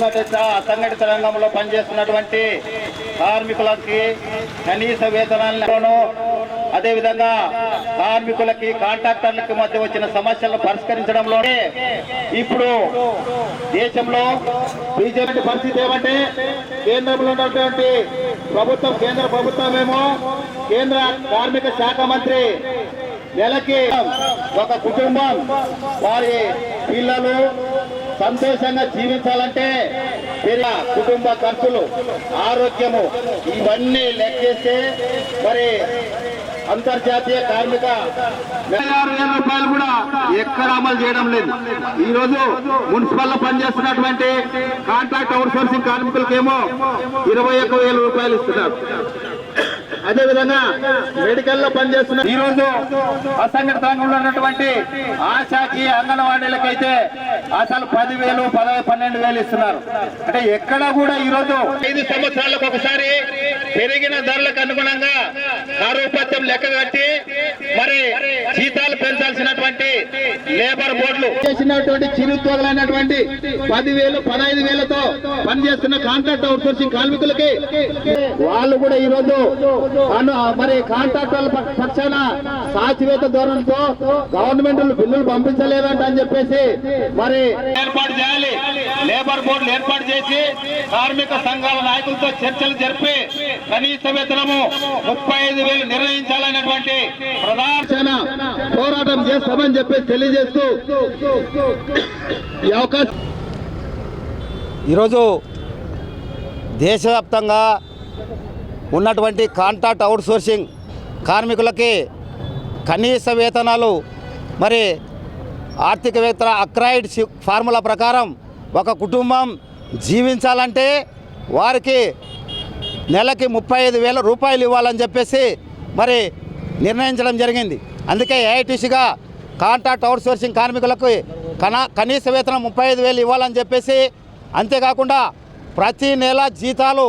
అసంఘటిత రంగంలో పనిచేస్తున్నటువంటి కార్మికులకి కనీస వేతనాలను అదేవిధంగా కార్మికులకి కాంట్రాక్టర్లకి మధ్య వచ్చిన సమస్యలను పరిష్కరించడంలోనే ఇప్పుడు దేశంలో బీజేపీ పరిస్థితి ఏమంటే కేంద్రంలో ఉన్నటువంటి ప్రభుత్వం కేంద్ర ప్రభుత్వం ఏమో కేంద్ర కార్మిక శాఖ మంత్రి నెలకి ఒక కుటుంబం వారి పిల్లలు సంతోషంగా జీవించాలంటే కుటుంబ ఖర్చులు ఆరోగ్యము ఇవన్నీ లెక్కేస్తే మరి అంతర్జాతీయ కార్మిక 6,000 రూపాయలు కూడా ఎక్కడ అమలు చేయడం లేదు. ఈ రోజు మున్సిపల్ లో పనిచేస్తున్నటువంటి కాంట్రాక్ట్ అవుట్ సోర్సింగ్ కార్మికులకేమో 21,000 రూపాయలు ఇస్తున్నారు. అదేవిధంగా మెడికల్ లో పనిచేస్తున్న ఈ రోజు అసంఘటిత రంగంలో ఉన్నటువంటి ఆశాకి అంగన్వాడీలకైతే అసలు 10,000, 12,000 ఇస్తున్నారు. అంటే ఎక్కడ కూడా ఈ రోజు 5 సంవత్సరాలకు ఒకసారి పెరిగిన ధరలకు అనుగుణంగా ఆరోపత్యం లెక్క కట్టి మరి జీతాలు పెంచాల్సినటువంటి లేబర్ బోర్డులు చేసినటువంటి చిరుతోగలైనటువంటి 10,000, 15,000తో పనిచేస్తున్న కాంట్రాక్ట్ అవుట్ సోర్సింగ్ కార్మికులకి వాళ్ళు కూడా ఈ రోజు మరి కాంట్రాక్టర్ల పక్షాన సాచివేత ధోరణితో గవర్నమెంట్ బిల్లులు పంపించలేదంట అని చెప్పేసి మరి ఏర్పాటు చేయాలి. లేబర్ బోర్డులు ఏర్పాటు చేసి కార్మిక సంఘాల నాయకులతో చర్చలు జరిపి కనీస వేతనము 35,000 నిర్ణయించాలనేటువంటి ప్రధాన పోరాటం చేస్తామని చెప్పేసి తెలియజేస్తూ ఈ అవకాశం ఈరోజు దేశవ్యాప్తంగా ఉన్నటువంటి కాంట్రాక్ట్ అవుట్ సోర్సింగ్ కార్మికులకి కనీస వేతనాలు మరి ఆర్థికవేత్తల అక్రైడ్ ఫార్ములా ప్రకారం ఒక కుటుంబం జీవించాలంటే వారికి నెలకి 35,000 రూపాయలు ఇవ్వాలని చెప్పేసి మరి నిర్ణయించడం జరిగింది. అందుకే ఏఐటీసీగా కాంట్రాక్ట్ అవుట్ సోర్సింగ్ కార్మికులకు కనీస వేతనం 35,000 ఇవ్వాలని చెప్పేసి, అంతేకాకుండా ప్రతి నెల జీతాలు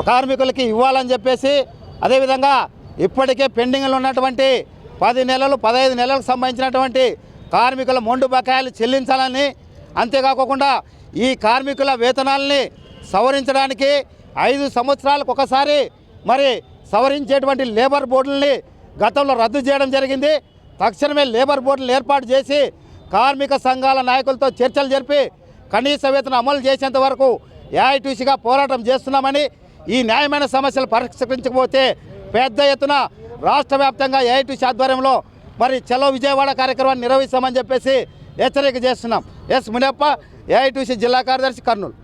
కార్మికులకి ఇవ్వాలని చెప్పేసి, అదేవిధంగా ఇప్పటికే పెండింగ్లో ఉన్నటువంటి 10 నెలలు 15 నెలలకు సంబంధించినటువంటి కార్మికుల మొండు బకాయిలు చెల్లించాలని, అంతేకాకుండా ఈ కార్మికుల వేతనాలని సవరించడానికి 5 సంవత్సరాలకు ఒకసారి మరి సవరించేటువంటి లేబర్ బోర్డులని గతంలో రద్దు చేయడం జరిగింది. తక్షణమే లేబర్ బోర్డులు ఏర్పాటు చేసి కార్మిక సంఘాల నాయకులతో చర్చలు జరిపి కనీస వేతనం అమలు చేసేంత వరకు ఏఐటీసీగా పోరాటం చేస్తున్నామని, ఈ న్యాయమైన సమస్యలు పరిష్కరించకపోతే పెద్ద ఎత్తున రాష్ట్ర వ్యాప్తంగా ఏఐటీసీ ఆధ్వర్యంలో మరి చలో విజయవాడ కార్యక్రమాన్ని నిర్వహిస్తామని చెప్పేసి హెచ్చరిక చేస్తున్నాం. ఎస్ మునియప్ప, ఏఐటీసీ జిల్లా కార్యదర్శి, కర్నూలు.